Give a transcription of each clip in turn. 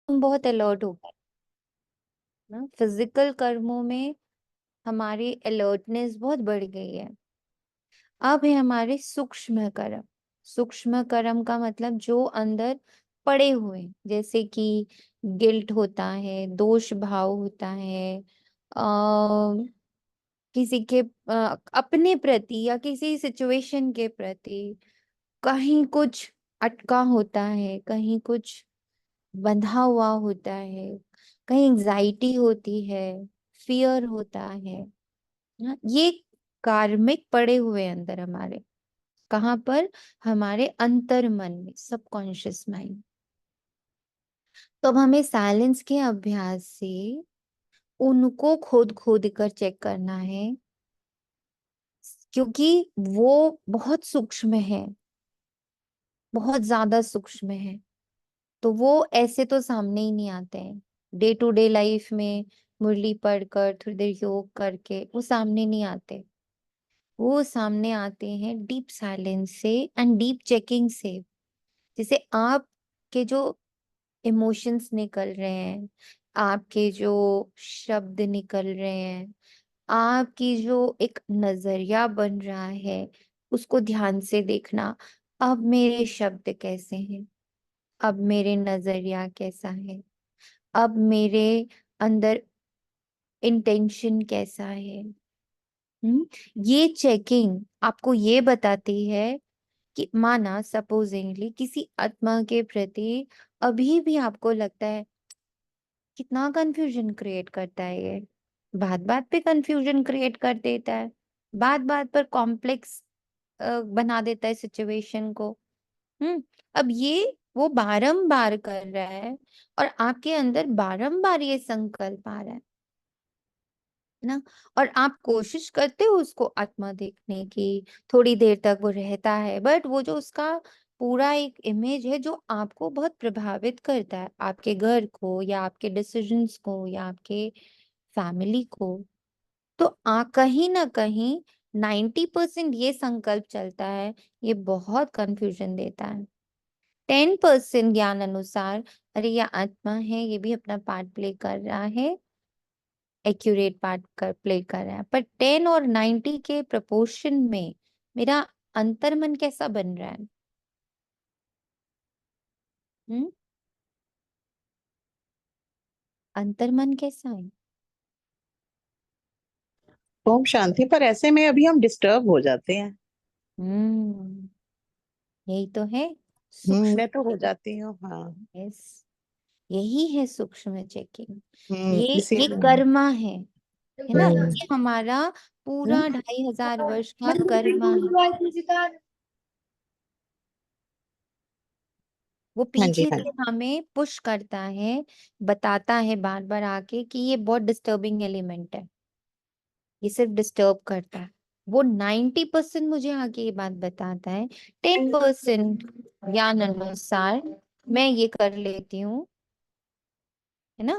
बहुत अलर्ट हो गए ना, फिजिकल कर्मों में हमारी अलर्टनेस बहुत बढ़ गई है। अब है हमारे सूक्ष्म कर्म। सूक्ष्म कर्म का मतलब जो अंदर पड़े हुए, जैसे कि गिल्ट होता है, दोष भाव होता है, किसी के अपने प्रति या किसी सिचुएशन के प्रति कहीं कुछ अटका होता है, कहीं कुछ बंधा हुआ होता है, कहीं एंजाइटी होती है, फियर होता है ना, ये कार्मिक पड़े हुए अंदर हमारे। कहाँ पर? हमारे अंतर मन में, सबकॉन्शियस माइंड। तो अब हमें साइलेंस के अभ्यास से उनको खोद खोद कर चेक करना है, क्योंकि वो बहुत सूक्ष्म है, बहुत ज्यादा सूक्ष्म है। तो वो ऐसे तो सामने ही नहीं आते हैं डे टू डे लाइफ में। मुरली पढ़कर थोड़ी देर योग करके वो सामने नहीं आते। वो सामने आते हैं डीप साइलेंस से एंड डीप चेकिंग से। जैसे आपके जो इमोशंस निकल रहे हैं, आपके जो शब्द निकल रहे हैं, आपकी जो एक नजरिया बन रहा है, उसको ध्यान से देखना। अब मेरे शब्द कैसे हैं, अब मेरे नजरिया कैसा है, अब मेरे अंदर इंटेंशन कैसा है। ये चेकिंग आपको ये बताती है कि माना सपोजिंगली किसी आत्मा के प्रति अभी भी आपको लगता है, कितना कंफ्यूजन क्रिएट करता है ये, बात बात पे कंफ्यूजन क्रिएट कर देता है, बात बात पर कॉम्प्लेक्स बना देता है सिचुएशन को। हम्म अब ये वो बारंबार कर रहा है, और आपके अंदर बारंबार ये संकल्प आ रहा है ना, और आप कोशिश करते हो उसको आत्मा देखने की। थोड़ी देर तक वो रहता है, बट वो जो उसका पूरा एक इमेज है जो आपको बहुत प्रभावित करता है, आपके घर को या आपके डिसीजंस को या आपके फैमिली को। तो कहीं ना कहीं 90% ये संकल्प चलता है, ये बहुत कंफ्यूजन देता है। 10% ज्ञान अनुसार अरे ये आत्मा है, ये भी अपना पार्ट प्ले कर रहा है, एक्यूरेट पार्ट कर प्ले कर रहा है। पर 10 और 90 के प्रपोर्शन में मेरा अंतर्मन कैसा बन रहा है? हम्म अंतर्मन कैसा है? ओम शांति। पर ऐसे में अभी हम डिस्टर्ब हो जाते हैं। हम्म यही तो है सूक्ष्म मैं तो हो चेकिंग। जाती हूँ, हाँ। यस, यही है सूक्ष्म चेकिंग। ये इसीलिए। कर्मा है ना, हम्म। ये हमारा हम्म। पूरा 2500 वर्ष का कर्मा है। वो हाँ जी, पीछे हाँ से हमें पुश करता है, बताता है बार बार आके कि ये बहुत डिस्टर्बिंग एलिमेंट है, ये सिर्फ डिस्टर्ब करता है। वो 90% मुझे आके ये बात बताता है। 10% ज्ञान अनुसार मैं ये कर लेती हूँ, है ना।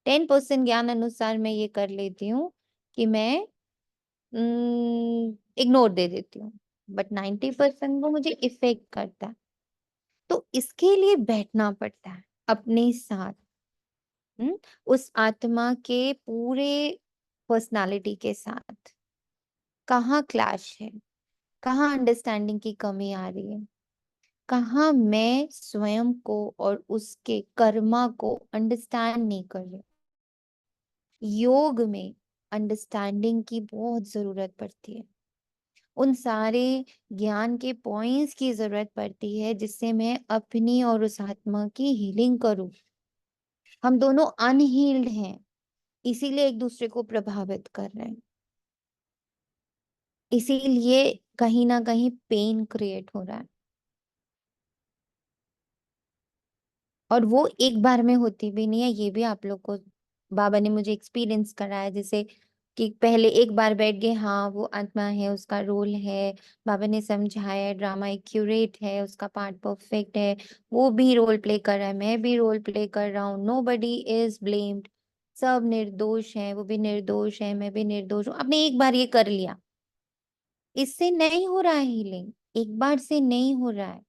10% ज्ञान अनुसार मैं ये कर लेती हूँ कि मैं इग्नोर दे देती हूँ, बट 90% वो मुझे इफेक्ट करता है। तो इसके लिए बैठना पड़ता है अपने साथ। हम्म उस आत्मा के पूरे पर्सनालिटी के साथ कहाँ क्लैश है, कहाँ अंडरस्टैंडिंग की कमी आ रही है, कहाँ मैं स्वयं को और उसके कर्मा को अंडरस्टैंड नहीं कर रही। योग में अंडरस्टैंडिंग की बहुत जरूरत पड़ती है, उन सारे ज्ञान के पॉइंट्स की जरूरत पड़ती है जिससे मैं अपनी और उस आत्मा की हीलिंग करूं। हम दोनों अनहील्ड हैं, इसीलिए एक दूसरे को प्रभावित कर रहे हैं, इसीलिए कहीं ना कहीं पेन क्रिएट हो रहा है। और वो एक बार में होती भी नहीं है, ये भी आप लोग को बाबा ने मुझे एक्सपीरियंस कराया। जैसे कि पहले एक बार बैठ गए, हाँ वो आत्मा है, उसका रोल है, बाबा ने समझाया, ड्रामा एक्यूरेट है, उसका पार्ट परफेक्ट है, वो भी रोल प्ले कर रहा है, मैं भी रोल प्ले कर रहा हूँ, नो बडी इज ब्लेम्ड, सब निर्दोष है, वो भी निर्दोष है, मैं भी निर्दोष हूँ। आपने एक बार ये कर लिया, इससे नहीं हो रहा है हीलिंग, एक बार से नहीं हो रहा है।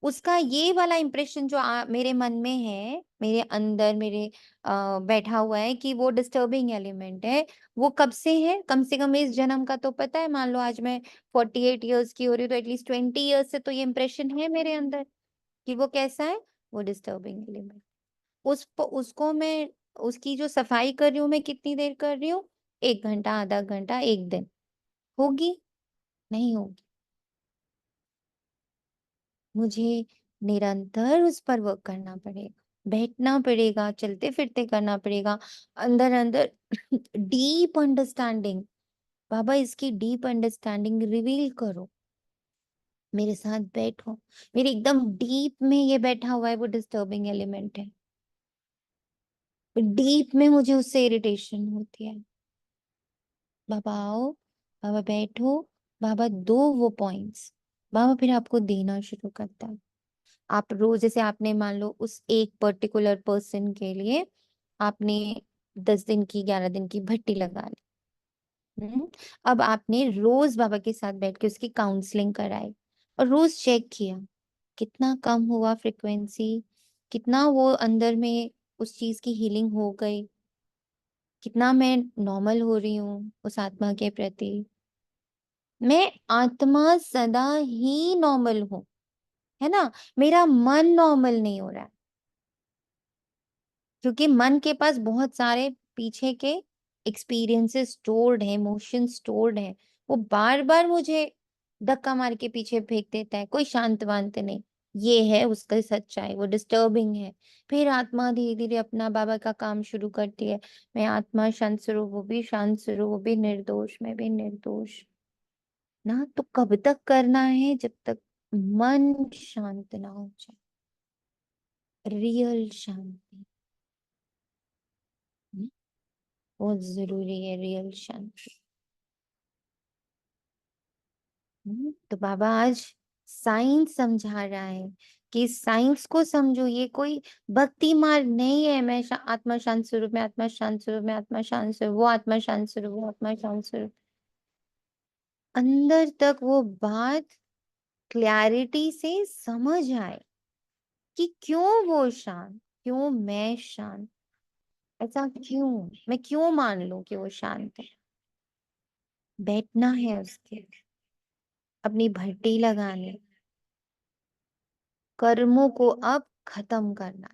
उसका ये वाला इंप्रेशन जो मेरे मन में है, मेरे अंदर मेरे बैठा हुआ है कि वो डिस्टर्बिंग एलिमेंट है, वो कब से कम इस जन्म का तो पता है। मान लो आज मैं 48 ईयर्स की हो रही हूँ, तो एटलीस्ट 20 ईयर्स से तो ये इंप्रेशन है मेरे अंदर कि वो कैसा है, वो डिस्टर्बिंग एलिमेंट। उसको मैं, उसकी जो सफाई कर रही हूँ मैं, कितनी देर कर रही हूँ, 1 घंटा, आधा घंटा, एक दिन होगी, नहीं होगी। मुझे निरंतर उस पर वर्क करना पड़ेगा, बैठना पड़ेगा, चलते फिरते करना पड़ेगा, अंदर अंदर डीप अंडरस्टैंडिंग। बाबा इसकी डीप अंडरस्टैंडिंग रिवील करो, मेरे साथ बैठो। मेरे एकदम डीप में ये बैठा हुआ है, वो डिस्टर्बिंग एलिमेंट है, डीप में मुझे उससे इरिटेशन होती है। बाबा आओ, बाबा बैठो, बाबा दो वो पॉइंट्स। बाबा फिर आपको देना शुरू करता है। आप रोज, जैसे आपने मान लो उस एक पर्टिकुलर पर्सन के लिए आपने 10 दिन की, 11 दिन की भट्टी लगा ली। अब आपने रोज बाबा के साथ बैठ के उसकी काउंसलिंग कराई और रोज चेक किया कितना कम हुआ फ्रिक्वेंसी, कितना वो अंदर में उस चीज की हीलिंग हो गई, कितना मैं नॉर्मल हो रही हूँ उस आत्मा के प्रति। मैं आत्मा सदा ही नॉर्मल हूँ, है ना। मेरा मन नॉर्मल नहीं हो रहा है, क्योंकि मन के पास बहुत सारे पीछे के एक्सपीरियंसेस स्टोर्ड है, इमोशन स्टोर्ड है। वो बार बार मुझे धक्का मार के पीछे फेंक देता है, कोई शांत वांत नहीं। ये है उसका सच्चाई, वो डिस्टर्बिंग है। फिर आत्मा धीरे धीरे अपना बाबा का काम शुरू करती है। मैं आत्मा शांत स्वरूप, वो भी शांत स्वरूप, वो भी निर्दोष, मैं भी निर्दोष। ना तो कब तक करना है, जब तक मन शांत ना हो जाए, रियल शांति। बहुत जरूरी है रियल शांति। तो बाबा आज साइंस समझा रहा है कि साइंस को समझो, ये कोई भक्ति मार्ग नहीं है। मैं आत्मा शांत स्वरूप में, आत्मा शांत स्वरूप में, आत्मा शांत स्वरूप, वो आत्मा शांत स्वरूप, वो आत्मा शांत स्वरूप। अंदर तक वो बात क्लैरिटी से समझ आए कि क्यों वो शांत, क्यों मैं शांत, ऐसा क्यों, मैं क्यों मान लूं कि वो शांत है। बैठना है उसके, अपनी भट्टी लगाने, कर्मों को अब खत्म करना,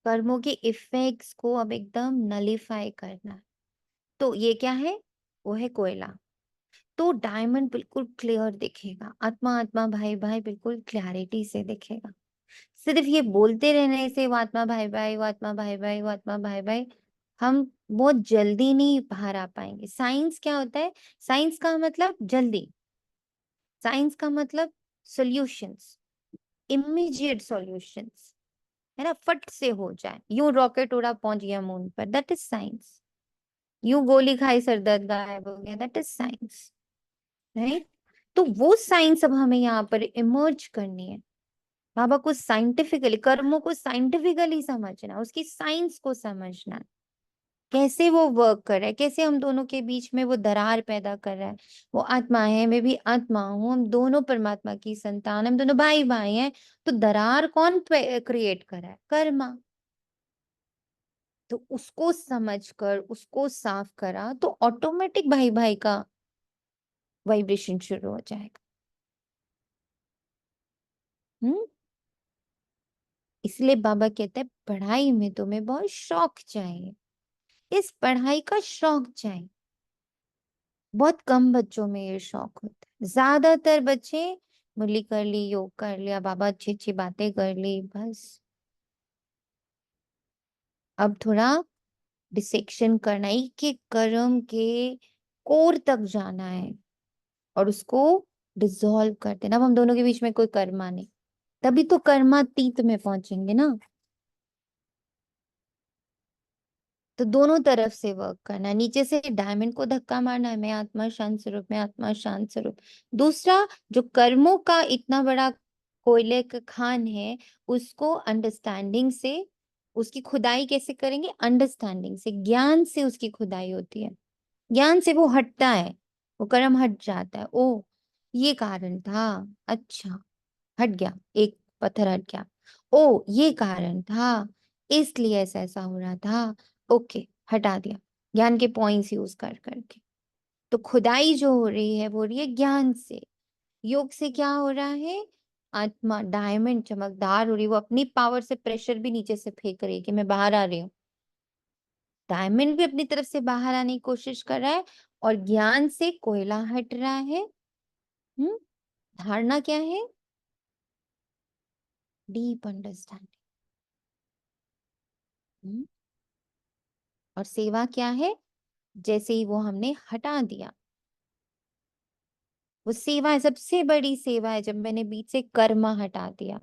कर्मों के इफेक्ट्स को अब एकदम नलीफाई करना। तो ये क्या है, वो है कोयला। तो डायमंड बिल्कुल क्लियर दिखेगा, आत्मा आत्मा भाई भाई बिल्कुल क्लैरिटी से दिखेगा। सिर्फ ये बोलते रहने से वो आत्मा भाई भाई, वो आत्मा भाई भाई, वो आत्मा भाई भाई, हम बहुत जल्दी नहीं बाहर आ पाएंगे। साइंस क्या होता है, साइंस का मतलब जल्दी, साइंस का मतलब सॉल्यूशंस, इमीडिएट सॉल्यूशंस, है ना, फट से हो जाए। यूं रॉकेट उड़ा पहुंच गया मून पर, दैट इज साइंस। यूं गोली खाई सर दर्द गायब हो गया, दैट इज साइंस, राइट। तो वो साइंस अब हमें यहाँ पर इमर्ज करनी है। बाबा को साइंटिफिकली, कर्मों को साइंटिफिकली समझना, उसकी साइंस को समझना, कैसे वो वर्क कर रहा है, कैसे हम दोनों के बीच में वो दरार पैदा कर रहा है। वो आत्मा है, मैं भी आत्मा हूँ, हम दोनों परमात्मा की संतान, हम दोनों भाई भाई हैं। तो दरार कौन क्रिएट कर रहा है, कर्मा। तो उसको समझकर उसको साफ करा तो ऑटोमेटिक भाई भाई का वाइब्रेशन शुरू हो जाएगा। हम्म। इसलिए बाबा कहते हैं पढ़ाई में तुम्हें बहुत शौक चाहिए, इस पढ़ाई का शौक चाहिए। बहुत कम बच्चों में ये शौक होता है, ज्यादातर बच्चे मुरली कर ली, योग कर लिया, बाबा अच्छी अच्छी बातें कर ली, बस। अब थोड़ा डिसेक्शन करना, एक एक कर्म के कोर तक जाना है और उसको डिसॉल्व कर देना। अब हम दोनों के बीच में कोई कर्मा नहीं, तभी तो कर्मातीत में पहुंचेंगे ना। तो दोनों तरफ से वर्क करना है, नीचे से डायमंड को धक्का मारना है, मैं आत्मा शांत स्वरूप, मैं आत्मा शांत स्वरूप। दूसरा, जो कर्मों का इतना बड़ा कोयले का खान है, उसको अंडरस्टैंडिंग से, उसकी खुदाई कैसे करेंगे, अंडरस्टैंडिंग से, ज्ञान से उसकी खुदाई होती है। ज्ञान से वो हटता है, वो कर्म हट जाता है। ओ, ये कारण था, अच्छा। हट गया, एक पत्थर हट गया। ओ ये कारण था, इसलिए ऐसा ऐसा हो रहा था। ओके, हटा दिया, ज्ञान के पॉइंट्स यूज कर करके। तो खुदाई जो हो रही है वो हो रही है ज्ञान से। योग से क्या हो रहा है? आत्मा डायमंड चमकदार हो रही है, वो अपनी पावर से प्रेशर भी नीचे से फेंक रही है कि मैं बाहर आ रही हूँ। डायमंड भी अपनी तरफ से बाहर आने की कोशिश कर रहा है, और ज्ञान से कोयला हट रहा है। हम्म। धारणा क्या है? Deep understanding. और सेवा क्या है? जैसे ही वो हमने हटा दिया, वो सेवा है, सबसे बड़ी सेवा है जब मैंने बीच से कर्म हटा दिया,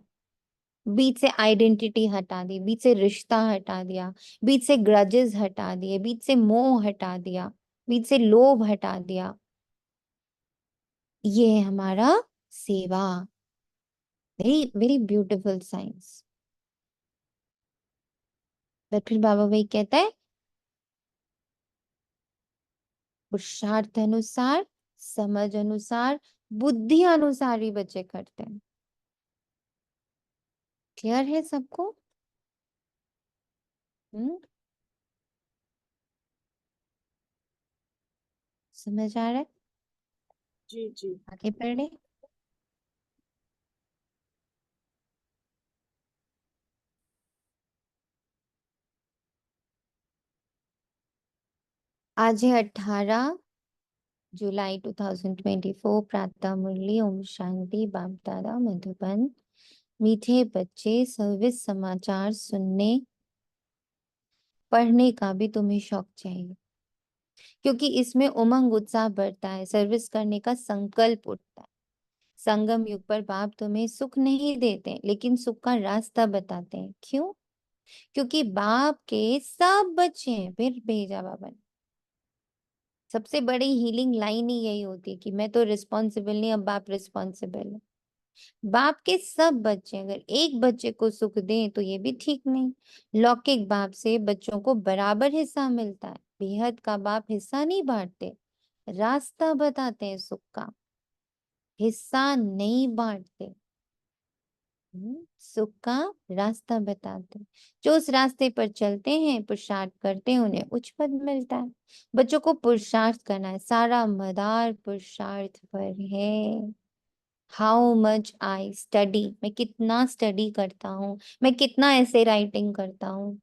बीच से आइडेंटिटी हटा दी, बीच से रिश्ता हटा दिया, बीच से ग्रजेस हटा दिए, बीच से मोह हटा दिया, बीच से लोभ हटा दिया। ये है हमारा सेवा। Very very beautiful science. पर फिर बाबा वही कहता है, पुरुषार्थ अनुसार, समझ अनुसार, बुद्धि अनुसार ही बच्चे करते हैं। क्लियर है सबको? हम्म। समझ आ रहा है? जी जी। आगे बढ़े। आज है 18 जुलाई 2024, प्रातः मुरली। ओम शांति। बाप दादा मधुबन। मीठे बच्चे, सर्विस समाचार सुनने पढ़ने का भी तुम्हें शौक चाहिए, क्योंकि इसमें उमंग उत्साह बढ़ता है, सर्विस करने का संकल्प उठता है। संगम युग पर बाप तुम्हें सुख नहीं देते, लेकिन सुख का रास्ता बताते हैं। क्यों? क्योंकि बाप के सब बच्चे हैं। फिर भेजा बाबा ने, सबसे बड़ी हीलिंग लाइन ही यही होती है कि मैं तो रिस्पॉन्सिबल नहीं, अब बाप रिस्पॉन्सिबल है। बाप के सब बच्चे, अगर एक बच्चे को सुख दें तो ये भी ठीक नहीं। लौकिक बाप से बच्चों को बराबर हिस्सा मिलता है। बेहद का बाप हिस्सा नहीं बांटते, रास्ता बताते हैं सुख का, हिस्सा नहीं बांटते। सुख का रास्ता बताते हैं। जो उस रास्ते पर चलते हैं, पुरुषार्थ करते हैं, उन्हें उच्च पद मिलता है। बच्चों को पुरुषार्थ करना है, सारा मदार पुरुषार्थ पर है। हाउ मच आई स्टडी, मैं कितना स्टडी करता हूँ, मैं कितना ऐसे राइटिंग करता हूँ।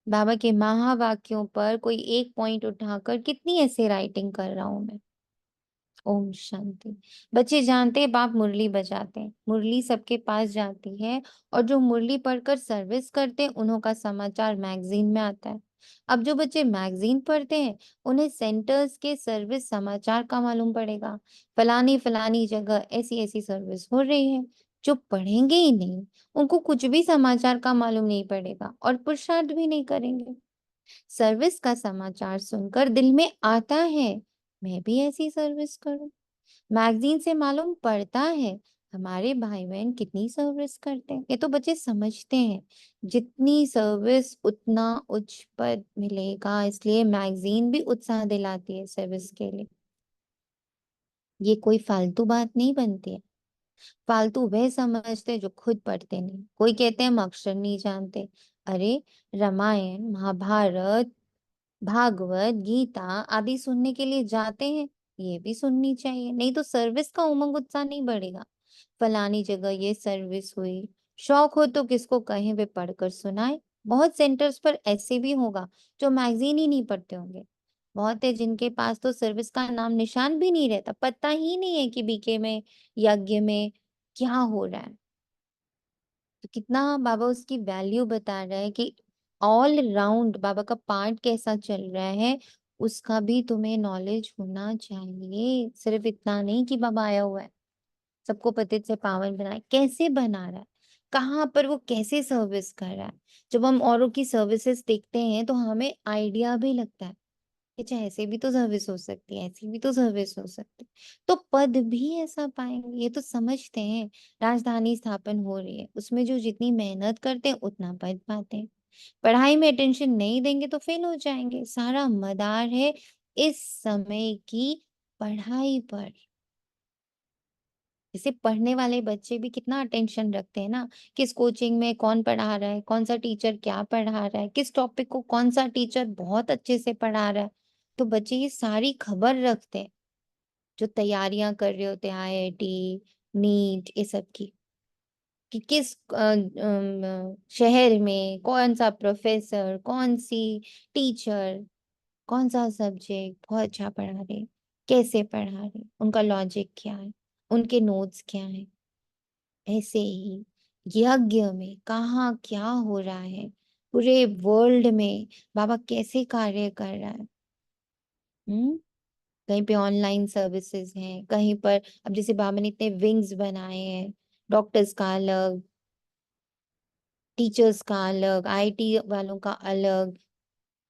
बाबा के महावाक्यों पर कोई एक पॉइंट उठाकर कितनी ऐसे राइटिंग कर रहा हूं मैं। ओम शांति। बच्चे जानते हैं बाप मुरली बजाते हैं, मुरली सबके पास जाती है, और जो मुरली पढ़कर सर्विस करते हैं उन्हों का समाचार मैगजीन में आता है। अब जो बच्चे मैगजीन पढ़ते हैं, उन्हें सेंटर्स के सर्विस समाचार का मालूम पड़ेगा, फलानी फलानी जगह ऐसी ऐसी सर्विस हो रही है। जो पढ़ेंगे ही नहीं, उनको कुछ भी समाचार का मालूम नहीं पड़ेगा, और पुरुषार्थ भी नहीं करेंगे। सर्विस का समाचार सुनकर दिल में आता है, मैं भी ऐसी सर्विस करूं। मैगजीन से मालूम पड़ता है, हमारे भाई बहन कितनी सर्विस करते हैं। ये तो बच्चे समझते हैं, जितनी सर्विस उतना उच्च पद मिलेगा, इसलिए मैगजीन भी उत्साह दिलाती है सर्विस के लिए। ये कोई फालतू बात नहीं बनती है। फालतू वह समझते हैं जो खुद पढ़ते नहीं। कोई कहते हैं हम अक्षर नहीं जानते। अरे, रामायण महाभारत भागवत गीता आदि सुनने के लिए जाते हैं, ये भी सुननी चाहिए, नहीं तो सर्विस का उमंग उत्साह नहीं बढ़ेगा। फलानी जगह ये सर्विस हुई, शौक हो तो किसको कहें वे पढ़कर सुनाए। बहुत सेंटर्स पर ऐसे भी होगा जो मैगजीन ही नहीं पढ़ते होंगे। बहुत है जिनके पास तो सर्विस का नाम निशान भी नहीं रहता, पता ही नहीं है कि बीके में, यज्ञ में क्या हो रहा है। तो कितना बाबा उसकी वैल्यू बता रहा है कि ऑल राउंड बाबा का पार्ट कैसा चल रहा है, उसका भी तुम्हें नॉलेज होना चाहिए। सिर्फ इतना नहीं कि बाबा आया हुआ है सबको पतित से पावन बनाए, कैसे बना रहा है, कहाँ पर वो कैसे सर्विस कर रहा है। जब हम औरों की सर्विसेज देखते हैं तो हमें आइडिया भी लगता है कि अच्छा ऐसे भी तो सर्विस हो सकती है, ऐसी भी तो सर्विस हो सकती है, तो पद भी ऐसा पाएंगे। ये तो समझते हैं, राजधानी स्थापन हो रही है, उसमें जो जितनी मेहनत करते हैं उतना पद पाते हैं। पढ़ाई में अटेंशन नहीं देंगे तो फेल हो जाएंगे। सारा मदार है इस समय की पढ़ाई पर। जैसे पढ़ने वाले बच्चे भी कितना अटेंशन रखते हैं ना, किस कोचिंग में कौन पढ़ा रहा है, कौन सा टीचर क्या पढ़ा रहा है, किस टॉपिक को कौन सा टीचर बहुत अच्छे से पढ़ा रहा है। तो बच्चे ये सारी खबर रखते हैं, जो तैयारियां कर रहे होते हैं आईआईटी, नीट, ये सब की, कि किस शहर में कौन सा प्रोफेसर, कौन सी टीचर, कौन सा सब्जेक्ट बहुत अच्छा पढ़ा रहे, कैसे पढ़ा रहे, उनका लॉजिक क्या है, उनके नोट्स क्या है। ऐसे ही यज्ञ में कहाँ क्या हो रहा है, पूरे वर्ल्ड में बाबा कैसे कार्य कर रहा है। हम्म। कहीं पे ऑनलाइन सर्विसेज हैं, कहीं पर अब जैसे बाबा ने इतने विंग्स बनाए हैं, डॉक्टर्स का अलग, टीचर्स का अलग, आईटी वालों का अलग,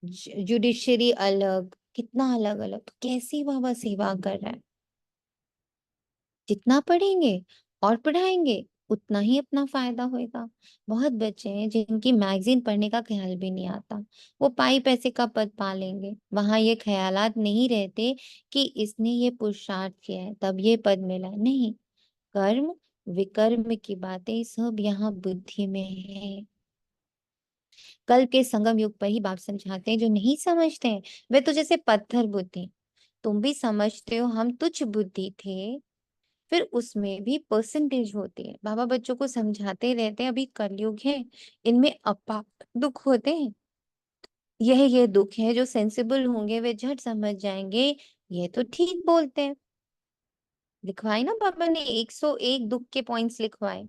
जुडिशरी अलग, कितना अलग अलग। तो कैसी बाबा सेवा कर रहा है। जितना पढ़ेंगे और पढ़ाएंगे उतना ही अपना फायदा होएगा। बहुत बच्चे हैं जिनकी मैगजीन पढ़ने का ख्याल भी नहीं आता, वो पाई पैसे का पद पा लेंगे, वहां ये ख्यालात नहीं रहते कि इसने ये पुरुषार्थ किया है तब ये पद मिला है। नहीं, कर्म विकर्म की बातें सब यहाँ बुद्धि में है। कल के संगम युग पर ही बाप समझाते हैं, जो नहीं समझते हैं वे तो जैसे पत्थर बुद्धि। तुम भी समझते हो हम तुच्छ बुद्धि थे, फिर उसमें भी परसेंटेज होती है। बाबा बच्चों को समझाते रहते हैं, अभी कलयुग है, इनमें अपार दुख होते हैं। यह दुख है, जो सेंसिबल होंगे वे झट समझ जाएंगे, ये तो ठीक बोलते हैं। लिखवाए ना बाबा ने 101 दुख के पॉइंट्स लिखवाए।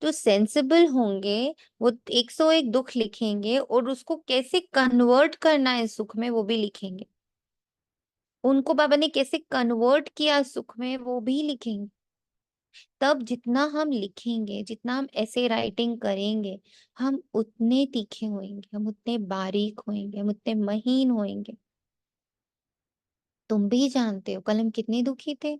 जो सेंसिबल होंगे वो 101 दुख लिखेंगे, और उसको कैसे कन्वर्ट करना है सुख में वो भी लिखेंगे। उनको बाबा ने कैसे कन्वर्ट किया सुख में वो भी लिखेंगे। तब जितना हम लिखेंगे, जितना हम ऐसे राइटिंग करेंगे, हम उतने तीखे होंगे, हम उतने बारीक होंगे, हम उतने महीन होंगे। तुम भी जानते हो कल हम कितने दुखी थे,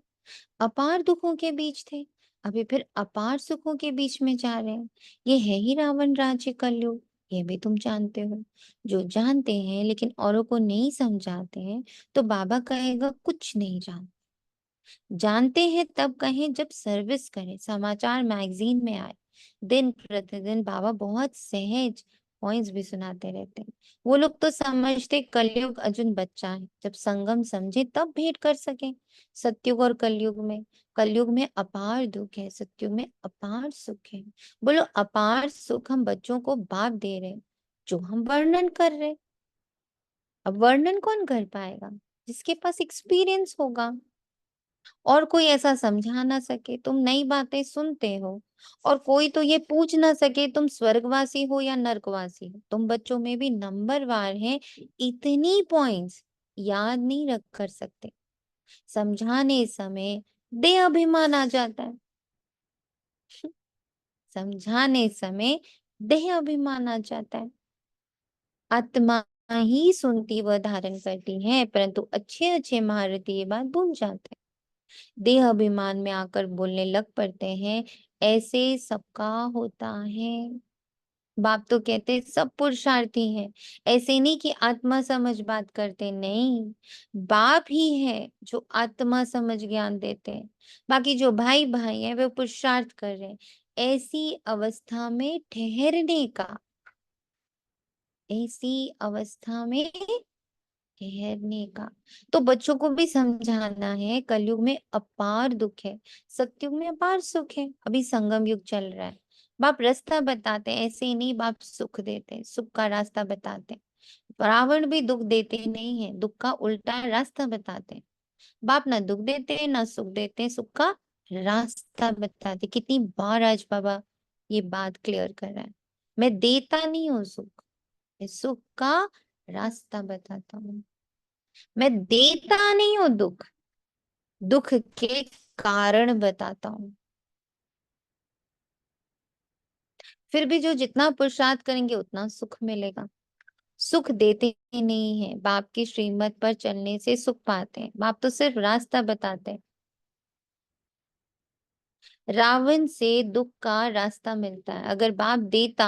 अपार दुखों के बीच थे, अभी फिर अपार सुखों के बीच में जा रहे हैं। ये है ही रावण राज्य कलयुग, ये भी तुम जानते हो। जो जानते हैं लेकिन औरों को नहीं समझाते हैं, तो बाबा कहेगा कुछ नहीं जानते। जानते हैं तब कहें जब सर्विस करें, समाचार मैगजीन में आए। दिन प्रतिदिन बाबा बहुत सहज पॉइंट्स भी सुनाते रहते हैं। वो लोग तो समझते कलयुग अर्जुन बच्चा है, जब संगम समझे तब भेंट कर सके। सतयुग और कलयुग में, कलयुग में अपार दुख है, सतयुग में अपार सुख है। बोलो अपार सुख हम बच्चों को बाप दे रहे हैं, जो हम वर्णन कर रहे हैं। अब वर्णन कौन कर पाएगा? जिसके पास एक्सपीरियंस होगा। और कोई ऐसा समझा ना सके, तुम नई बातें सुनते हो, और कोई तो ये पूछ ना सके तुम स्वर्गवासी हो या नरकवासी हो। तुम बच्चों में भी नंबरवार हैं, इतनी पॉइंट्स याद नहीं रख कर सकते। समझाने समय देह अभिमान आ जाता है। समझाने समय देह अभिमान आ जाता है। आत्मा ही सुनती व धारण करती है, परंतु अच्छे अच्छे महारथी ये बात भूल जाते हैं, देह अभिमान में आकर बोलने लग पड़ते हैं। ऐसे सबका होता है। बाप तो कहते हैं सब पुरुषार्थी हैं। ऐसे नहीं कि आत्मा समझ बात करते, नहीं, बाप ही है जो आत्मा समझ ज्ञान देते हैं। बाकी जो भाई भाई है वे पुरुषार्थ कर रहे हैं। ऐसी अवस्था में ठहरने का, ऐसी अवस्था में ठहरने का। तो बच्चों को भी समझाना है कलयुग में अपार दुख है, सतयुग में अपार सुख है। अभी संगम युग चल रहा है। बाप रास्ता बताते हैं, ऐसे ही नहीं बाप सुख देते हैं, सुख का रास्ता बताते हैं। रावण भी दुख देते नहीं है, दुख का उल्टा रास्ता बताते हैं। बाप ना दुख देते हैं ना सुख देते हैं, सुख का रास्ता बताते। कितनी बार आज बाबा ये बात क्लियर कर रहा है, मैं देता नहीं हूँ सुख, मैं सुख का रास्ता बताता हूँ। मैं देता नहीं हूं दुख, दुख के कारण बताता हूँ। फिर भी जो जितना पुरुषार्थ करेंगे उतना सुख मिलेगा। सुख देते नहीं है, बाप की श्रीमत पर चलने से सुख पाते हैं। बाप तो सिर्फ रास्ता बताते हैं। रावण से दुख का रास्ता मिलता है। अगर बाप देता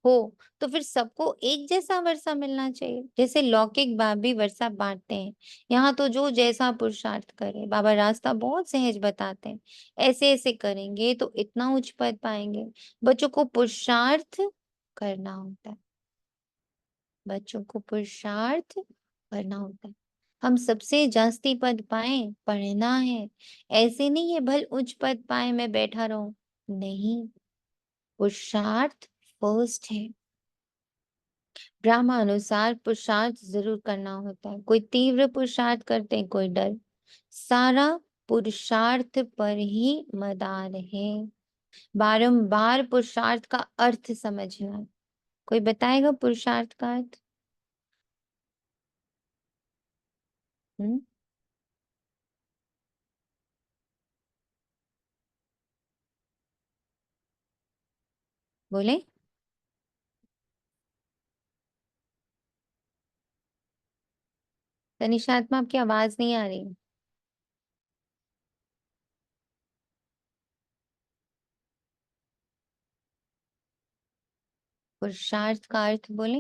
हो तो फिर सबको एक जैसा वर्षा मिलना चाहिए। जैसे लौकिक भी वर्षा बांटते हैं, यहाँ तो जो जैसा पुरुषार्थ करे। बाबा रास्ता बहुत सहज बताते हैं, ऐसे ऐसे करेंगे तो इतना उच्च पद पाएंगे। बच्चों को पुरुषार्थ करना होता है, बच्चों को पुरुषार्थ करना होता है। हम सबसे जास्ती पद पाए, पढ़ना है। ऐसे नहीं है भल उच्च पद पाए मैं बैठा रहूं, नहीं, पुरुषार्थ फर्स्ट है। अनुसार पुरुषार्थ जरूर करना होता है। कोई तीव्र पुरुषार्थ करते हैं, कोई डर। सारा पुरुषार्थ पर ही मदार है। बारंबार पुरुषार्थ का अर्थ समझना। कोई बताएगा पुरुषार्थ का अर्थ? हम्म, बोले। तनिषात्मा, आपकी आवाज नहीं आ रही। पुरुषार्थ का अर्थ बोले।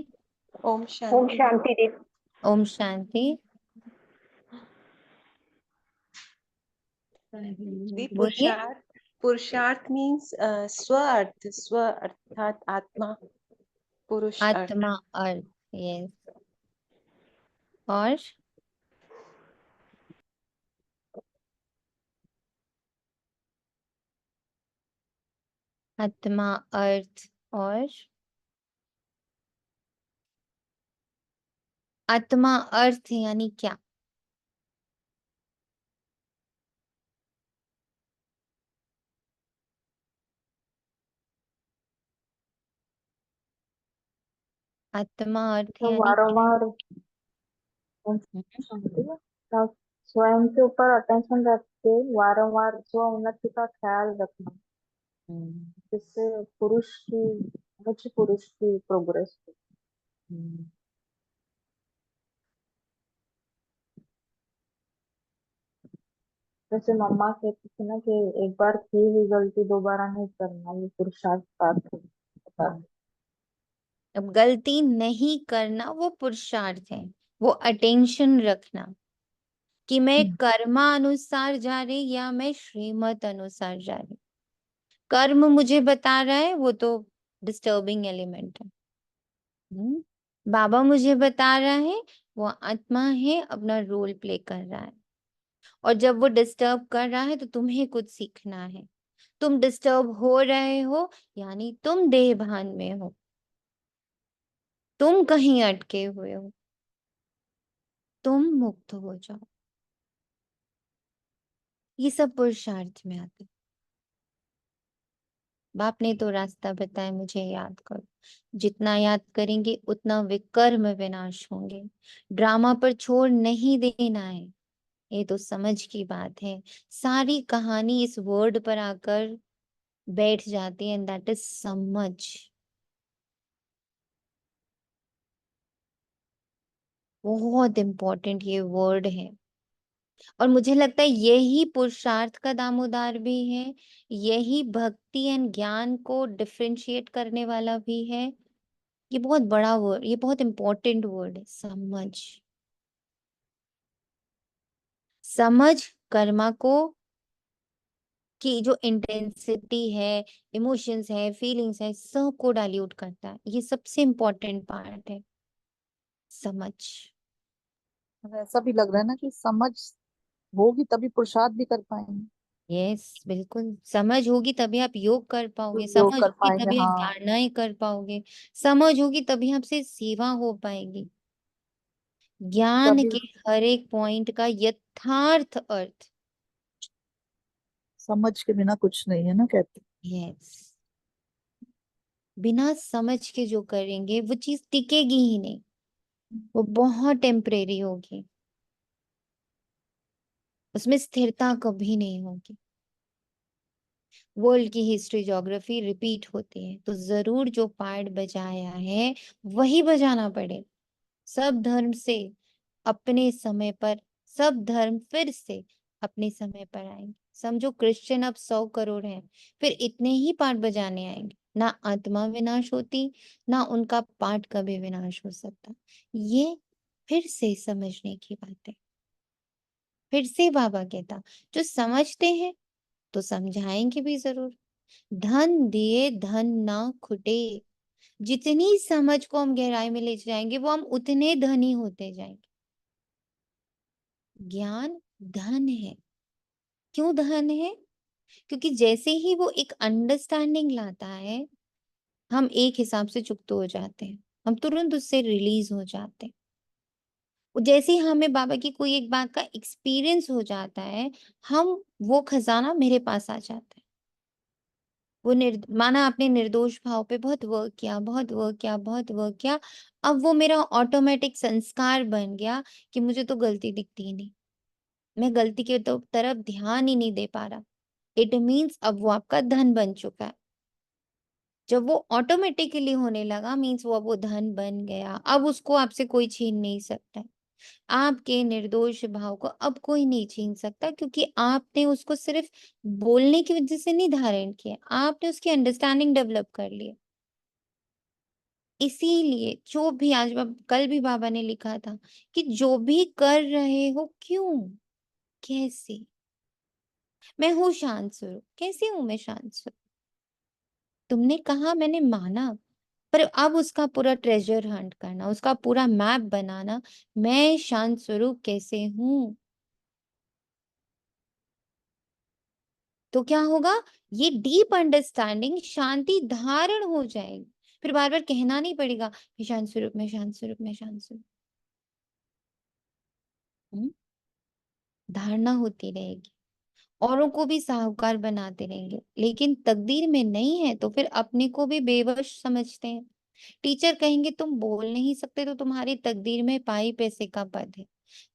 ओम ओम शांति। शांति दी। ओम शांति। दी बोलिए। पुरुषार्थ मीन्स स्व अर्थ, स्व अर्थात आत्मा, पुरुष अर्थ। आत्मा अर्थ, यस। और आत्मा अर्थ और आत्मा अर्थ यानी क्या? आत्मा अर्थ तो यानी क्या? वारंवार हम्म, स्वयं के ऊपर अटेंशन रख के वारंवार स्व उन्नति का ख्याल रखना, हम्म, जिससे पुरुष की उच्च पुरुष की प्रोग्रेस हो। हम्म। जैसे मम्मा कहती थी ना कि एक बार की हुई गलती दोबारा नहीं करना, ये पुरुषार्थ का अर्थ होता है। अब गलती नहीं करना वो पुरुषार्थ है। वो अटेंशन रखना कि मैं कर्मानुसार जा रही या मैं श्रीमत अनुसार जा रही। कर्म मुझे बता रहा है, वो तो डिस्टर्बिंग एलिमेंट है। बाबा मुझे बता रहा है, वो आत्मा है, अपना रोल प्ले कर रहा है। और जब वो डिस्टर्ब कर रहा है तो तुम्हें कुछ सीखना है। तुम डिस्टर्ब हो रहे हो यानी तुम देह भान में हो, तुम कहीं अटके हुए हो, तुम मुक्त हो जाओ। ये सब पुरुषार्थ में आते। बाप ने तो रास्ता बताया, मुझे याद करो। जितना याद करेंगे उतना विकर्म विनाश होंगे। ड्रामा पर छोड़ नहीं देना है, ये तो समझ की बात है। सारी कहानी इस वर्ड पर आकर बैठ जाती है, एंड दैट इज समझ। बहुत इंपॉर्टेंट ये वर्ड है। और मुझे लगता है यही पुरुषार्थ का दामोदार भी है, यही भक्ति एंड ज्ञान को डिफरेंशिएट करने वाला भी है। ये बहुत बड़ा वर्ड, ये बहुत इंपॉर्टेंट वर्ड है, समझ। समझ कर्मा को की जो इंटेंसिटी है, इमोशंस है, फीलिंग्स है, सब को डाइल्यूट करता है। ये सबसे इंपॉर्टेंट पार्ट है, समझ। हमें ऐसा भी लग रहा है ना कि समझ होगी तभी पुरुषार्थ भी कर पाएंगे। यस, बिल्कुल। समझ होगी तभी आप योग कर पाओगे, योग समझ कर होगी पाएंगे, तभी आप हाँ। धारणाएं कर पाओगे, समझ होगी तभी आपसे सेवा हो पाएगी। ज्ञान तभी के हर एक पॉइंट का यथार्थ अर्थ। समझ के बिना कुछ नहीं है ना, कहते। यस। बिना समझ के जो करेंगे वो चीज टिकेगी ही नहीं, वो बहुत टेम्परेरी होगी, उसमें स्थिरता कभी नहीं होगी। वर्ल्ड की हिस्ट्री ज्योग्राफी रिपीट होती है, तो जरूर जो पार्ट बजाया है वही बजाना पड़े। सब धर्म से अपने समय पर, सब धर्म फिर से अपने समय पर आएंगे। समझो क्रिश्चियन अब 100 करोड़ हैं, फिर इतने ही पार्ट बजाने आएंगे। ना आत्मा विनाश होती, ना उनका पाठ कभी विनाश हो सकता। ये फिर से समझने की बात है। फिर से बाबा कहता, जो समझते हैं तो समझाएंगे भी जरूर। धन दिए धन ना खुटे। जितनी समझ को हम गहराई में ले जाएंगे वो हम उतने धनी होते जाएंगे। ज्ञान धन है। क्यों धन है? क्योंकि जैसे ही वो एक अंडरस्टैंडिंग लाता है, हम एक हिसाब से चुकते हो जाते हैं, हम तुरंत उससे रिलीज हो जाते हैं। जैसे ही हमें बाबा की कोई एक बात का एक्सपीरियंस हो जाता है, हम वो खजाना मेरे पास आ जाता है। वो माना आपने निर्दोष भाव पे बहुत वर्क किया, बहुत वर्क किया, बहुत वर्क किया। अब वो मेरा ऑटोमेटिक संस्कार बन गया कि मुझे तो गलती दिखती ही नहीं, मैं गलती के तो तरफ ध्यान ही नहीं दे पा रहा। इट मीन्स अब वो आपका धन बन चुका है। जब वो ऑटोमेटिकली होने लगा, मीन्स वो अब वो धन बन गया। अब उसको आपसे कोई छीन नहीं सकता है। आपके निर्दोष भाव को अब कोई नहीं छीन सकता, क्योंकि आपने उसको सिर्फ बोलने की वजह से नहीं धारण किया, आपने उसकी अंडरस्टैंडिंग डेवलप कर ली है। इसीलिए जो भी आज कल भी बाबा ने लिखा था कि जो भी कर रहे हो क्यों, कैसे। मैं हूँ शांत स्वरूप। कैसे हूं मैं शांत स्वरूप? तुमने कहा, मैंने माना, पर अब उसका पूरा ट्रेजर हंट करना, उसका पूरा मैप बनाना, मैं शांत स्वरूप कैसे हूं। तो क्या होगा? ये डीप अंडरस्टैंडिंग शांति धारण हो जाएगी। फिर बार बार कहना नहीं पड़ेगा, मैं शांत स्वरूप, मैं शांत स्वरूप, मैं शांत स्वरूप। धारणा होती रहेगी। औरों को भी साहूकार बनाते रहेंगे, लेकिन तकदीर में नहीं है तो फिर अपने को भी बेवश समझते हैं। टीचर कहेंगे तुम बोल नहीं सकते तो तुम्हारी तकदीर में पाई पैसे का पद है।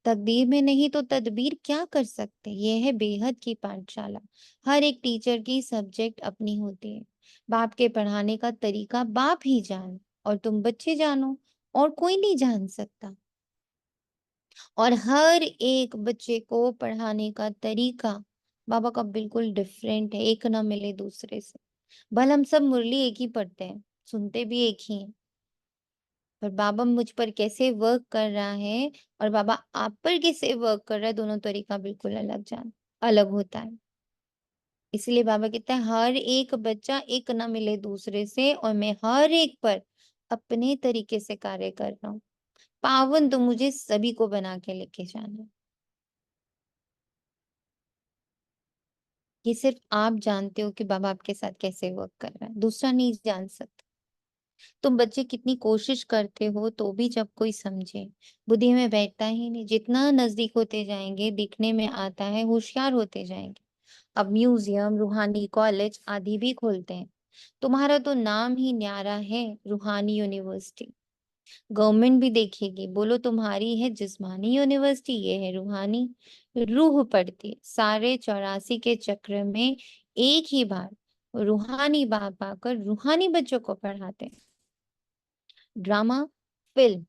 तकदीर में नहीं तो तदबीर क्या कर सकते। ये है बेहद की पाठशाला। हर एक टीचर की सब्जेक्ट अपनी होती है। बाप के पढ़ाने का तरीका बाप ही जाने, और तुम बच्चे जानो, और कोई नहीं जान सकता। और हर एक बच्चे को पढ़ाने का तरीका बाबा का बिल्कुल डिफरेंट है, एक ना मिले दूसरे से। भले हम सब मुरली एक ही पढ़ते हैं, सुनते भी एक ही हैं, पर बाबा मुझ पर कैसे वर्क कर रहा है और बाबा आप पर कैसे वर्क कर रहा है, दोनों तरीका बिल्कुल अलग होता है। इसलिए बाबा कहता है हर एक बच्चा एक ना मिले दूसरे से, और मैं हर एक पर अपने तरीके से कार्य कर रहा हूँ। पावन तो मुझे सभी को बना के लेके जाना है। ये सिर्फ आप जानते हो कि बाबा आपके साथ कैसे वर्क कर रहा है, दूसरा नहीं जान सकता। तुम बच्चे कितनी कोशिश करते हो तो भी जब कोई समझे, बुद्धि में बैठता ही नहीं। जितना नजदीक होते जाएंगे दिखने में आता है, होशियार होते जाएंगे। अब म्यूजियम, रूहानी कॉलेज आदि भी खोलते हैं। तुम्हारा तो नाम ही न्यारा है, रूहानी यूनिवर्सिटी। गवर्नमेंट भी देखेगी, बोलो तुम्हारी है जिस्मानी यूनिवर्सिटी, ये है रूहानी। रूह पड़ती है सारे 84 के चक्र में एक ही बार। रूहानी बाप आकर रूहानी बच्चों को पढ़ाते हैं। ड्रामा, फिल्म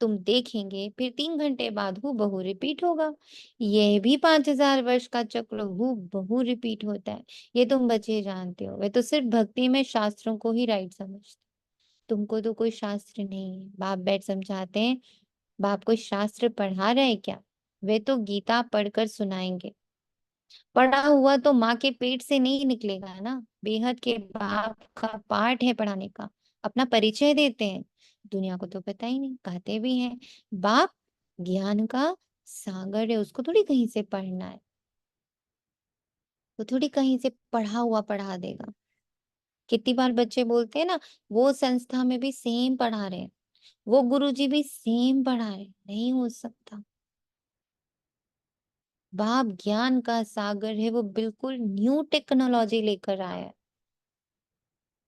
तुम देखेंगे, फिर 3 घंटे बाद हूँ बहू रिपीट होगा। यह भी 5000 वर्ष का चक्र हूँ बहू रिपीट होता है। ये तुम बच्चे जानते हो, वे तो सिर्फ भक्ति में शास्त्रों को ही राइट समझते। तुमको तो कोई शास्त्र नहीं है। बाप बैठ समझाते हैं। बाप कोई शास्त्र पढ़ा रहे क्या? वे तो गीता पढ़कर सुनाएंगे। पढ़ा हुआ तो माँ के पेट से नहीं निकलेगा ना। बेहद के बाप का पाठ है पढ़ाने का। अपना परिचय देते हैं, दुनिया को तो पता ही नहीं, कहते भी हैं बाप ज्ञान का सागर है, उसको थोड़ी कहीं से पढ़ना है, वो थोड़ी कहीं से पढ़ा हुआ पढ़ा देगा। कितनी बार बच्चे बोलते हैं ना, वो संस्था में भी सेम पढ़ा रहे हैं, वो गुरुजी भी सेम पढ़ा रहे हैं। नहीं हो सकता। बाप ज्ञान का सागर है, वो बिल्कुल न्यू टेक्नोलॉजी लेकर आया है।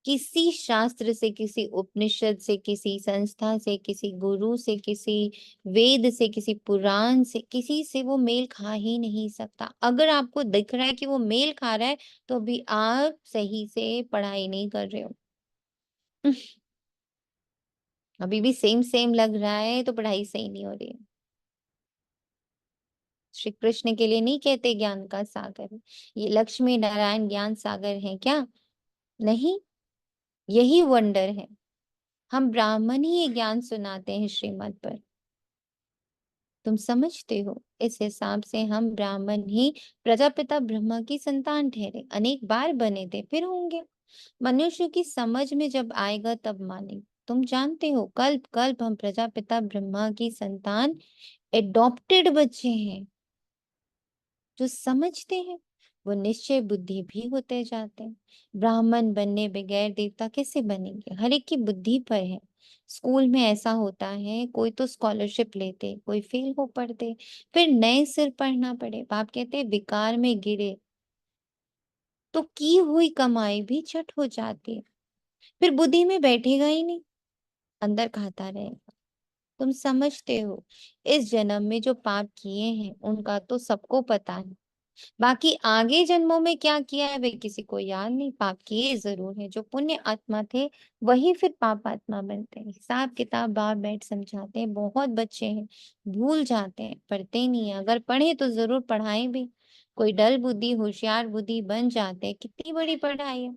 किसी शास्त्र से, किसी उपनिषद से, किसी संस्था से, किसी गुरु से, किसी वेद से, किसी पुराण से, किसी से वो मेल खा ही नहीं सकता। अगर आपको दिख रहा है कि वो मेल खा रहा है, तो अभी आप सही से पढ़ाई नहीं कर रहे हो। अभी भी सेम सेम लग रहा है तो पढ़ाई सही नहीं हो रही है। श्री कृष्ण के लिए नहीं कहते ज्ञान का सागर है। ये लक्ष्मी नारायण ज्ञान सागर है क्या? नहीं। यही वंडर है। हम ब्राह्मण ही ये ज्ञान सुनाते हैं श्रीमत पर। तुम समझते हो, इस हिसाब से हम ब्राह्मण ही प्रजापिता ब्रह्मा की संतान ठहरे, अनेक बार बने थे, फिर होंगे। मनुष्य की समझ में जब आएगा तब मानेंगे। तुम जानते हो, कल्प कल्प हम प्रजापिता ब्रह्मा की संतान एडॉप्टेड बच्चे हैं। जो समझते हैं वो निश्चय बुद्धि भी होते जाते हैं। ब्राह्मण बनने बगैर देवता कैसे बनेंगे? हर एक की बुद्धि पर है। स्कूल में ऐसा होता है, कोई तो स्कॉलरशिप लेते, कोई फेल हो पड़ते, फिर नए सिर पढ़ना पड़े। बाप कहते हैं विकार में गिरे तो की हुई कमाई भी छट हो जाती है, फिर बुद्धि में बैठेगा ही नहीं, अंदर खाता रहेगा। तुम समझते हो, इस जन्म में जो पाप किए हैं उनका तो सबको पता है, बाकी आगे जन्मों में क्या किया है वे किसी को याद नहीं। पाप किए जरूर है, जो पुण्य आत्मा थे वही फिर पाप आत्मा बनते हैं। हिसाब किताब बाप बैठ समझाते हैं, बहुत बच्चे हैं भूल जाते हैं, पढ़ते नहीं है। अगर पढ़े तो जरूर पढ़ाएं भी। कोई डल बुद्धि होशियार बुद्धि बन जाते हैं, कितनी बड़ी पढ़ाई है।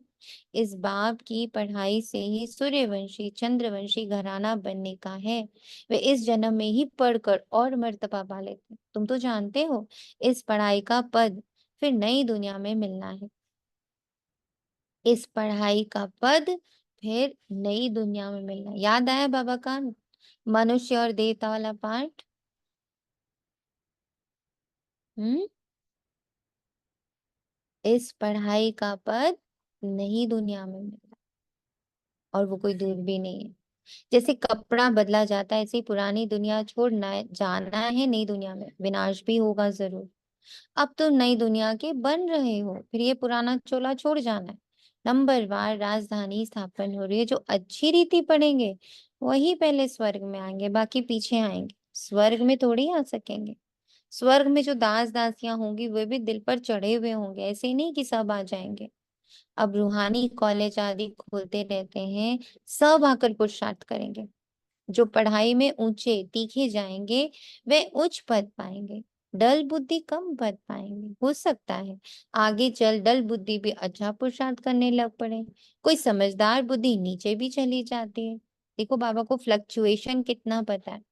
इस बाप की पढ़ाई से ही सूर्यवंशी चंद्रवंशी घराना बनने का है। वे इस जन्म में ही पढ़कर और मर्तबा पा लेते हैं। तुम तो जानते हो, इस पढ़ाई का पद फिर नई दुनिया में मिलना है। इस पढ़ाई का पद फिर नई दुनिया में मिलना है। याद आया बाबा का मनुष्य और देवता वाला पार्ट? हम्म। इस पढ़ाई का पद नई दुनिया में मिलना, और वो कोई दूर भी नहीं है। जैसे कपड़ा बदला जाता है, ऐसे ही पुरानी दुनिया छोड़ जाना है नई दुनिया में, विनाश भी होगा जरूर। अब तो नई दुनिया के बन रहे हो, फिर ये पुराना चोला छोड़ जाना है। नंबर वार राजधानी स्थापन हो रही है। जो अच्छी रीति पढ़ेंगे वही पहले स्वर्ग में आएंगे, बाकी पीछे आएंगे। स्वर्ग में थोड़ी आ सकेंगे। स्वर्ग में जो दास दासियां होंगी वे भी दिल पर चढ़े हुए होंगे, ऐसे ही नहीं कि सब आ जाएंगे। अब रूहानी कॉलेज आदि खोलते रहते हैं, सब आकर पुरुषार्थ करेंगे। जो पढ़ाई में ऊंचे तीखे जाएंगे वे उच्च पद पाएंगे, डल बुद्धि कम पद पाएंगे। हो सकता है आगे चल डल बुद्धि भी अच्छा पुरुषार्थ करने लग पड़े, कोई समझदार बुद्धि नीचे भी चली जाती है। देखो बाबा को फ्लक्चुएशन कितना पता है।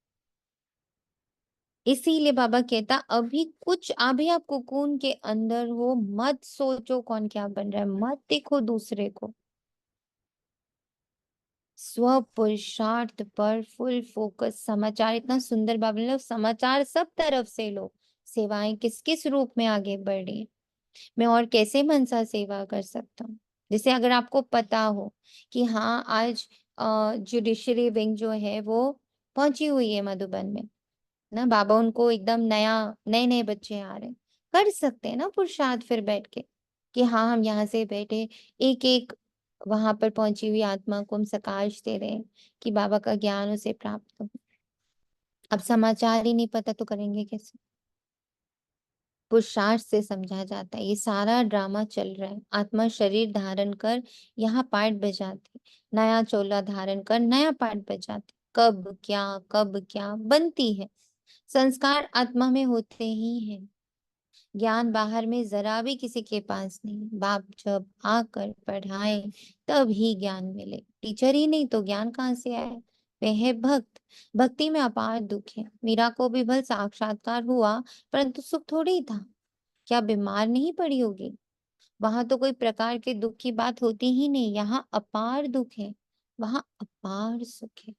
इसीलिए बाबा कहता अभी आप कोकून के अंदर हो, मत सोचो कौन क्या बन रहा है, मत देखो दूसरे को। स्व पुरुषार्थ पर फुल फोकस। समाचार इतना सुंदर बाबा ने, समाचार सब तरफ से लो। सेवाएं किस किस रूप में आगे बढ़ रही है, मैं और कैसे मनसा सेवा कर सकता हूँ। जैसे अगर आपको पता हो कि हाँ आज जुडिशरी विंग जो है वो पहुंची हुई है मधुबन में ना, बाबा उनको एकदम नए नए बच्चे आ रहे हैं, कर सकते हैं ना पुरुषार्थ फिर बैठ के कि हाँ हम यहाँ से बैठे एक एक वहां पर पहुंची हुई आत्मा को हम सकाश दे रहे हैं कि बाबा का ज्ञान उसे प्राप्त हो। अब समाचार ही नहीं पता तो करेंगे कैसे? पुरुषार्थ से समझा जाता है। ये सारा ड्रामा चल रहा है। आत्मा शरीर धारण कर यहाँ पार्ट बजाती, नया चोला धारण कर नया पार्ट बजाती, कब क्या बनती है। संस्कार आत्मा में होते ही हैं, ज्ञान बाहर में जरा भी किसी के पास नहीं। बाप जब आकर पढ़ाए तब ही ज्ञान मिले, टीचर ही नहीं तो ज्ञान कहाँ से आए? वे है भक्त। भक्ति में अपार दुख है। मीरा को भी भल साक्षात्कार हुआ, परंतु सुख थोड़ी ही था। क्या बीमार नहीं पड़ी होगी? वहां तो कोई प्रकार के दुख की बात होती ही नहीं। यहाँ अपार दुख है, वहां अपार सुख है।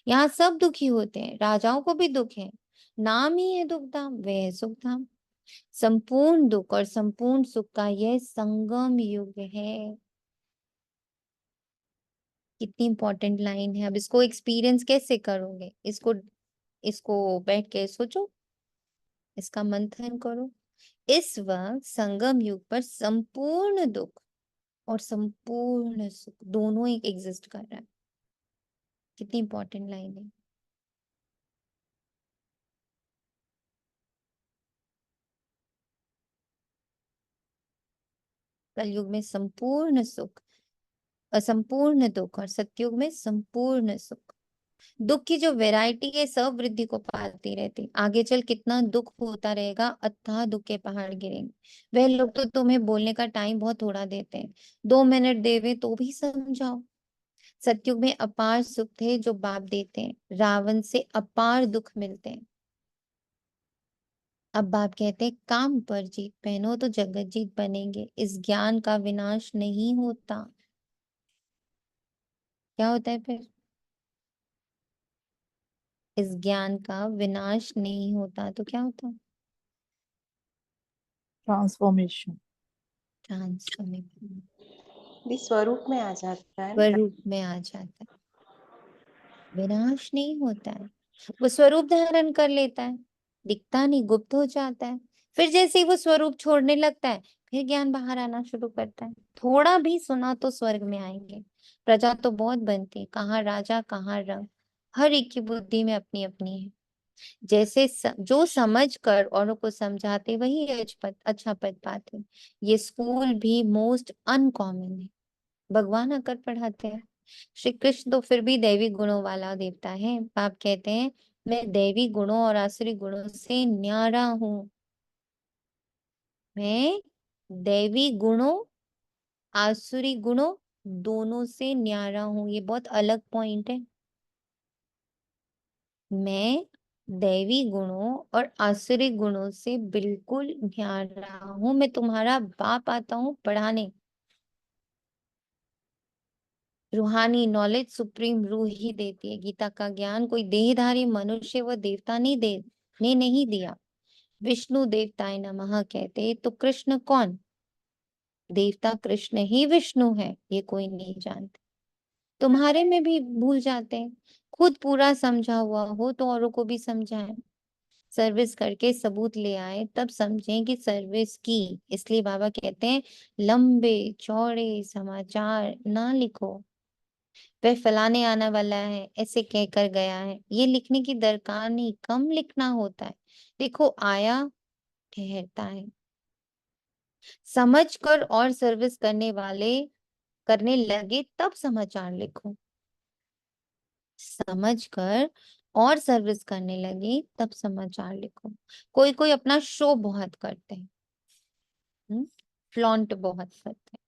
यहाँ सब दुखी होते हैं, राजाओं को भी दुख है। नाम ही है दुख धाम, वह है सुख धाम। संपूर्ण दुख और संपूर्ण सुख का यह संगम युग है। कितनी इंपॉर्टेंट लाइन है। अब इसको एक्सपीरियंस कैसे करोगे? इसको बैठ के सोचो, इसका मंथन करो। इस वक्त संगम युग पर संपूर्ण दुख और संपूर्ण सुख दोनों ही एग्जिस्ट कर रहा है। कितनी इंपॉर्टेंट लाइन है। कलयुग में संपूर्ण सुख, असंपूर्ण दुख, और सतयुग में संपूर्ण सुख। दुख की जो वैरायटी है सब वृद्धि को पाती रहती। आगे चल कितना दुख होता रहेगा, अथाह दुख के पहाड़ गिरेंगे। वह लोग तो तुम्हें बोलने का टाइम बहुत थोड़ा देते हैं, 2 मिनट देवे तो भी समझाओ। सतयुग में अपार सुख थे जो बाप देते हैं, रावण से अपार दुख मिलते हैं। अब बाप कहते हैं काम पर जीत पहनो तो जगत जीत बनेंगे। इस ज्ञान का विनाश नहीं होता। क्या होता है फिर? इस ज्ञान का विनाश नहीं होता तो क्या होता? ट्रांसफॉर्मेशन। ट्रांसफॉर्मेशन, भी स्वरूप में आ जाता है ना। स्वरूप में आ जाता है, विनाश नहीं होता है। वो स्वरूप धारण कर लेता है, दिखता नहीं, गुप्त हो जाता है। फिर जैसे ही वो स्वरूप छोड़ने लगता है, फिर ज्ञान बाहर आना शुरू करता है। थोड़ा भी सुना तो स्वर्ग में आएंगे। प्रजा तो बहुत बनती है, कहाँ राजा कहाँ रंग, हर एक की बुद्धि में अपनी अपनी है। जैसे जो समझ कर औरों को समझाते वही अच्छा पद पाते। ये स्कूल भी मोस्ट अनकॉमन है, भगवान आकर पढ़ाते हैं। श्री कृष्ण तो फिर भी दैवी गुणों वाला देवता है। आप कहते हैं मैं दैवी गुणों और आसुरी गुणों से न्यारा हूँ। मैं दैवी गुणों आसुरी गुणों दोनों से न्यारा हूँ। ये बहुत अलग पॉइंट है। मैं दैवी गुणों और आसुरी गुणों से बिल्कुल न्यारा हूँ। मैं तुम्हारा बाप आता हूँ पढ़ाने। रूहानी नॉलेज सुप्रीम रूह ही देती है। गीता का ज्ञान कोई देहधारी मनुष्य व देवता ने नहीं दिया। विष्णु देवताय नमः कहते तो कृष्ण कौन? देवता कृष्ण ही विष्णु है, ये कोई नहीं जानते। तुम्हारे में भी भूल जाते हैं। खुद पूरा समझा हुआ हो तो औरों को भी समझाएं। सर्विस करके सबूत ले आए तब समझें कि सर्विस की। इसलिए बाबा कहते हैं लंबे चौड़े समाचार ना लिखो। वह फलाने आने वाला है ऐसे कहकर गया है, ये लिखने की दरकार नहीं, कम लिखना होता है। देखो आया ठहरता है। समझ कर और सर्विस करने लगे तब समाचार लिखो। समझ कर और सर्विस करने लगे तब समाचार लिखो। कोई कोई अपना शो बहुत करते हैं, फ्लॉन्ट बहुत करते हैं।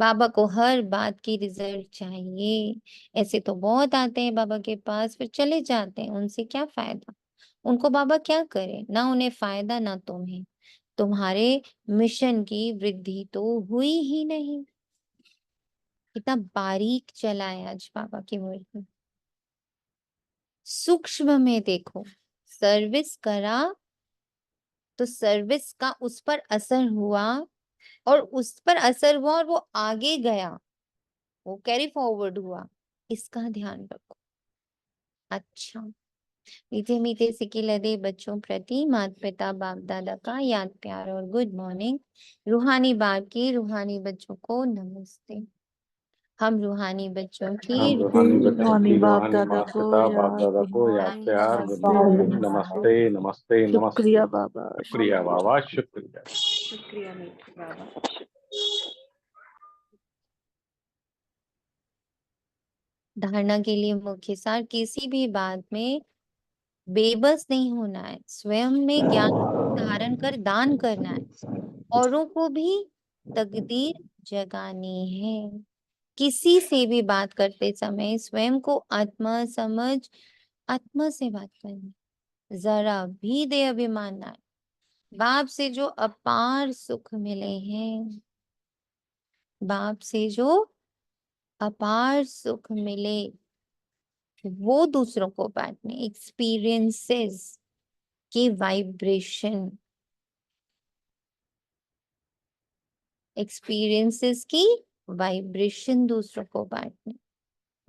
बाबा को हर बात की रिजल्ट चाहिए। ऐसे तो बहुत आते हैं बाबा के पास फिर चले जाते हैं, उनसे क्या फायदा? उनको बाबा क्या करे? ना उन्हें फायदा ना तुम्हें। तुम्हारे मिशन की वृद्धि तो हुई ही नहीं। कितना बारीक चला है आज बाबा की वर्ड। सूक्ष्म में देखो, सर्विस करा तो सर्विस का उस पर असर हुआ, और उस पर असर हुआ और वो आगे गया, वो कैरी फॉरवर्ड हुआ। इसका ध्यान रखो। अच्छा, मीठे मीठे सिके लदे बच्चों प्रति माता पिता बाप दादा का याद प्यार और गुड मॉर्निंग। रूहानी बाप की रूहानी बच्चों को नमस्ते। हम रूहानी बच्चों की हम रूहानी बच्चों रूहानी की बाप रूहानी दादा माता को पिता बाप याद दादा को याद प्यार प्यार गुड नमस्ते मॉर्निंग, नमस्ते। नमस्ते नमस्ते नमस्ते। शुक्रिया बाबा, शुक्रिया बाबा, शुक्रिया। शुक्रिया मीठे बाबा। धारणा के लिए मुख्य सार, किसी भी बात में बेबस नहीं होना है। स्वयं में ज्ञान धारण कर दान करना है। औरों को भी तकदीर जगानी है। किसी से भी बात करते समय स्वयं को आत्मा समझ आत्मा से बात करनी। जरा भी दे अभिमान ना। बाप से जो अपार सुख मिले हैं, बाप से जो अपार सुख मिले वो दूसरों को बांटने। एक्सपीरियंसेस की वाइब्रेशन, एक्सपीरियंसेस की वाइब्रेशन दूसरों को बांटने।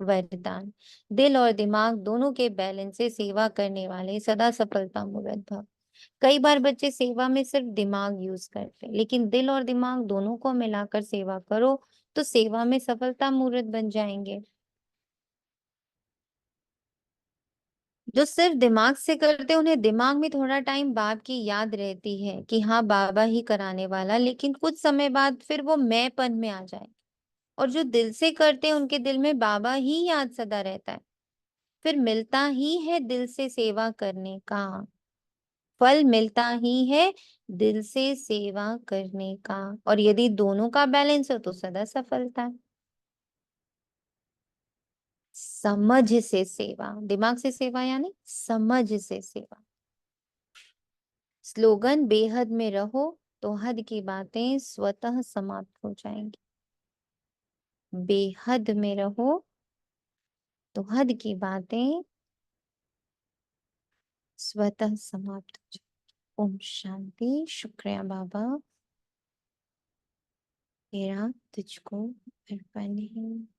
वरदान, दिल और दिमाग दोनों के बैलेंस से सेवा करने वाले सदा सफलता मूर्त भव। कई बार बच्चे सेवा में सिर्फ दिमाग यूज करते हैं, लेकिन दिल और दिमाग दोनों को मिलाकर सेवा करो तो सेवा में सफलता मूर्त बन जाएंगे। जो सिर्फ दिमाग से करते हैं उन्हें दिमाग में थोड़ा टाइम बाप की याद रहती है कि हाँ बाबा ही कराने वाला, लेकिन कुछ समय बाद फिर वो मैंपन में आ जाए। और जो दिल से करते हैं उनके दिल में बाबा ही याद सदा रहता है। फिर मिलता ही है दिल से सेवा करने का फल, मिलता ही है दिल से सेवा करने का। और यदि दोनों का बैलेंस हो तो सदा सफलता है। समझ से सेवा, दिमाग से सेवा यानी समझ से सेवा। स्लोगन, बेहद में रहो तो हद की बातें स्वतः समाप्त हो जाएंगी। बेहद में रहो तो हद की बातें स्वतः समाप्त हो जाएंगी। ओम शांति। शुक्रिया बाबा, मेरा तुझको अर्पण है।